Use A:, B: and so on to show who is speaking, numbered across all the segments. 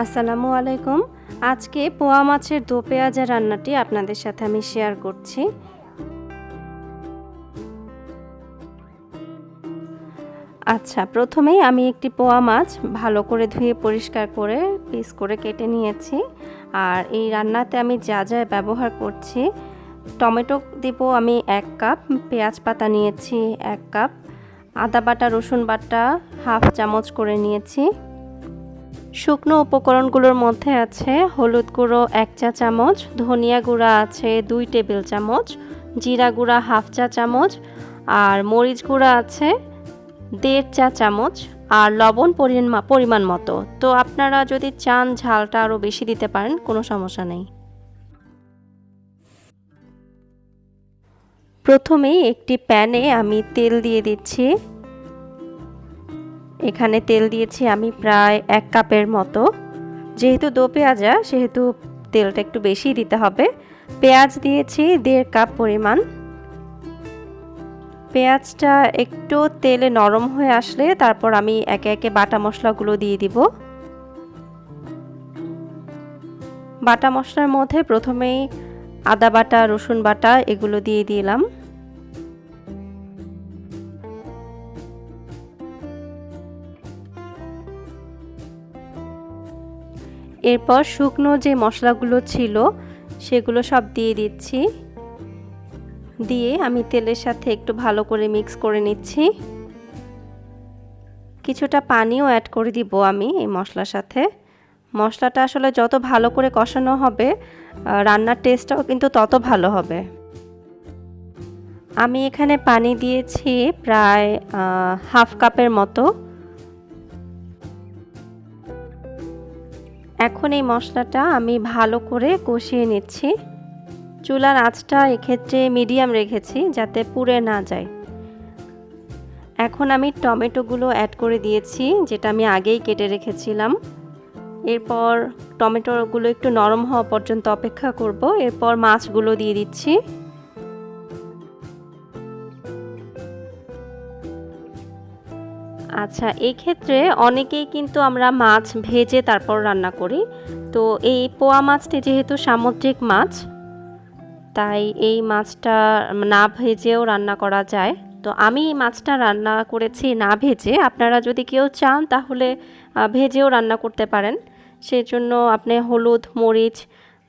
A: আসসালামু আলাইকুম। আজকে পোয়া মাছের দো পেঁয়াজা রান্নাটি আপনাদের সাথে আমি শেয়ার করছি। আচ্ছা, প্রথমেই আমি একটি পোয়া মাছ ভালো করে ধুয়ে পরিষ্কার করে পিস করে কেটে নিয়েছি। আর এই রান্নাতে আমি যা যা ব্যবহার করছি, টমেটো দিব আমি 1 কাপ, পেঁয়াজ পাতা নিয়েছি 1 কাপ, আদা বাটা রসুন বাটা হাফ চামচ করে নিয়েছি। শুকনো উপকরণগুলোর মধ্যে আছে হলুদ গুঁড়ো 1 চা চামচ, ধনিয়া গুঁড়া আছে 2 টেবিল চামচ, জিরা গুঁড়া হাফ চা চামচ, আর মরিচ গুঁড়া আছে 1.5 চা চামচ, আর লবণ পরিমাণ মতো। তো আপনারা যদি চান ঝালটা আরও বেশি দিতে পারেন, কোনো সমস্যা নেই। প্রথমেই একটি প্যানে আমি তেল দিয়ে দিচ্ছি। এখানে তেল দিয়েছি আমি প্রায় 1 কাপের মতো। যেহেতু দো পেঁয়াজা সেহেতু তেলটা একটু বেশি দিতে হবে। পেঁয়াজ দিয়েছি 1.5 কাপ পরিমাণ। পেঁয়াজটা একটু তেলে নরম হয়ে আসলে তারপর আমি একে একে বাটা মশলাগুলো দিয়ে দিব। বাটা মশলার মধ্যে প্রথমেই আদা বাটা রসুন বাটা এগুলো দিয়ে দিলাম। এরপর শুকনো যে মশলাগুলো ছিল সেগুলো সব দিয়ে দিচ্ছি। দিয়ে আমি তেলের সাথে একটু ভালো করে মিক্স করে নিচ্ছি। কিছুটা পানিও অ্যাড করে দিব আমি এই মশলার সাথে। মশলাটা আসলে যত ভালো করে কষানো হবে রান্নার টেস্টটাও কিন্তু তত ভালো হবে। আমি এখানে পানি দিয়েছি প্রায় হাফ কাপের মতো। এখন এই মশলাটা আমি ভালো করে কষিয়ে নিচ্ছি। চুলার আঁচটা এক্ষেত্রে মিডিয়াম রেখেছি যাতে পুড়ে না যায়। এখন আমি টমেটোগুলো অ্যাড করে দিয়েছি, যেটা আমি আগেই কেটে রেখেছিলাম। এরপর টমেটোগুলো একটু নরম হওয়া পর্যন্ত অপেক্ষা করব। এরপর মাছগুলো দিয়ে দিচ্ছি। আচ্ছা, এই ক্ষেত্রে অনেকেই কিন্তু আমরা মাছ ভেজে তারপর রান্না করি। তো এই পোয়া মাছটি যেহেতু সামুদ্রিক মাছ, তাই এই মাছটা না ভেজেও রান্না করা যায়। তো আমি এই মাছটা রান্না করেছি না ভেজে। আপনারা যদি কেউ চান তাহলে ভেজেও রান্না করতে পারেন। সেজন্য আপনি হলুদ মরিচ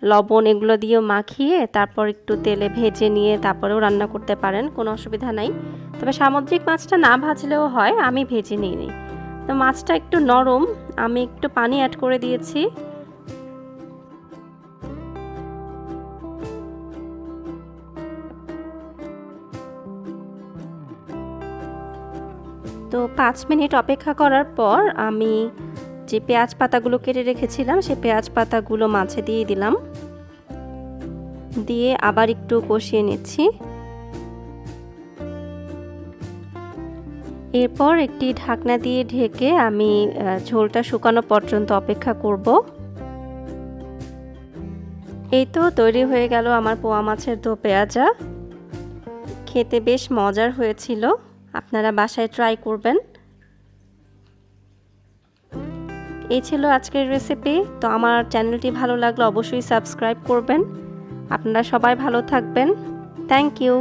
A: লবণ এগুলো দিয়েও মাখিয়ে তারপর একটু তেলে ভেজে নিয়ে তারপরেও রান্না করতে পারেন, কোনো অসুবিধা নাই। তবে সামুদ্রিক মাছটা না ভাজলেও হয়, আমি ভেজে নিই। তো মাছটা একটু নরম, আমি একটু পানি অ্যাড করে দিয়েছি। তো 5 মিনিট অপেক্ষা করার পর আমি যে পেঁয়াজ পাতাগুলো কেটে রেখেছিলাম সেই পেঁয়াজ পাতাগুলো মাছে দিয়ে দিলাম। দিয়ে আবার একটু কষিয়ে নিচ্ছি। এরপর একটি ঢাকনা দিয়ে ঢেকে আমি ঝোলটা শুকানো পর্যন্ত অপেক্ষা করব। এই তো তৈরি হয়ে গেল আমার পোয়া মাছের দো পেঁয়াজা। খেতে বেশ মজার হয়েছিল, আপনারা বাসায় ট্রাই করবেন। এই ছিল আজকের রেসিপি। তো আমার চ্যানেলটি ভালো লাগলে অবশ্যই সাবস্ক্রাইব করবেন। আপনারা সবাই ভালো থাকবেন। Thank you.